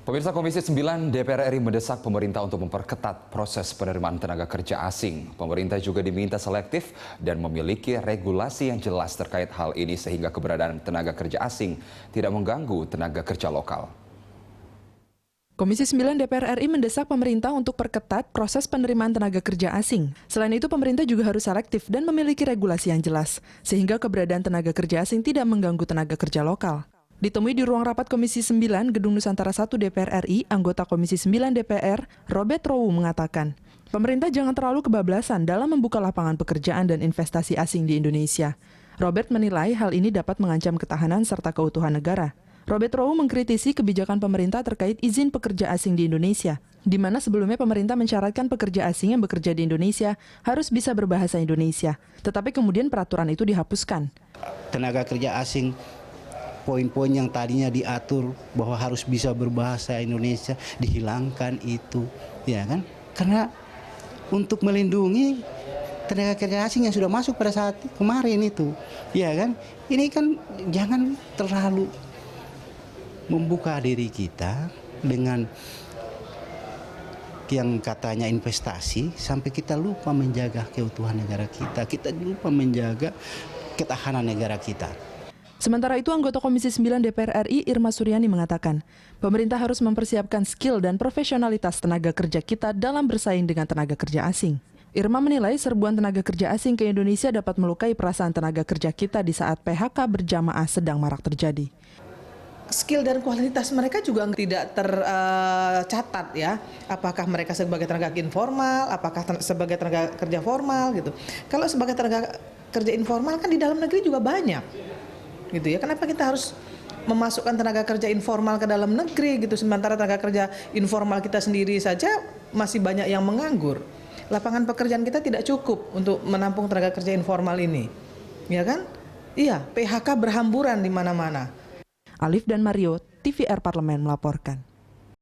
Pemirsa, Komisi 9 DPR RI mendesak pemerintah untuk memperketat proses penerimaan tenaga kerja asing. Pemerintah juga diminta selektif dan memiliki regulasi yang jelas terkait hal ini sehingga keberadaan tenaga kerja asing tidak mengganggu tenaga kerja lokal. Komisi 9 DPR RI mendesak pemerintah untuk perketat proses penerimaan tenaga kerja asing. Selain itu, pemerintah juga harus selektif dan memiliki regulasi yang jelas, sehingga keberadaan tenaga kerja asing tidak mengganggu tenaga kerja lokal. Ditemui di ruang rapat Komisi 9 Gedung Nusantara 1 DPR RI, anggota Komisi 9 DPR, Robert Rowu mengatakan, pemerintah jangan terlalu kebablasan dalam membuka lapangan pekerjaan dan investasi asing di Indonesia. Robert menilai hal ini dapat mengancam ketahanan serta keutuhan negara. Robert Rowu mengkritisi kebijakan pemerintah terkait izin pekerja asing di Indonesia, di mana sebelumnya pemerintah mensyaratkan pekerja asing yang bekerja di Indonesia harus bisa berbahasa Indonesia, tetapi kemudian peraturan itu dihapuskan. Tenaga kerja asing, poin-poin yang tadinya diatur bahwa harus bisa berbahasa Indonesia dihilangkan itu, ya kan? Karena untuk melindungi tenaga kerja asing yang sudah masuk pada saat kemarin itu, ya kan? Ini kan jangan terlalu membuka diri kita dengan yang katanya investasi sampai kita lupa menjaga keutuhan negara kita lupa menjaga ketahanan negara kita. Sementara itu, anggota Komisi 9 DPR RI Irma Suryani mengatakan, pemerintah harus mempersiapkan skill dan profesionalitas tenaga kerja kita dalam bersaing dengan tenaga kerja asing. Irma menilai serbuan tenaga kerja asing ke Indonesia dapat melukai perasaan tenaga kerja kita di saat PHK berjamaah sedang marak terjadi. Skill dan kualitas mereka juga tidak tercatat ya. Apakah mereka sebagai tenaga informal, apakah sebagai tenaga kerja formal gitu. Kalau sebagai tenaga kerja informal kan di dalam negeri juga banyak. Gitu ya. Kenapa kita harus memasukkan tenaga kerja informal ke dalam negeri gitu, sementara tenaga kerja informal kita sendiri saja masih banyak yang menganggur. Lapangan pekerjaan kita tidak cukup untuk menampung tenaga kerja informal ini. Ya kan? Iya, PHK berhamburan di mana-mana. Alif dan Mario, TVR Parlemen melaporkan.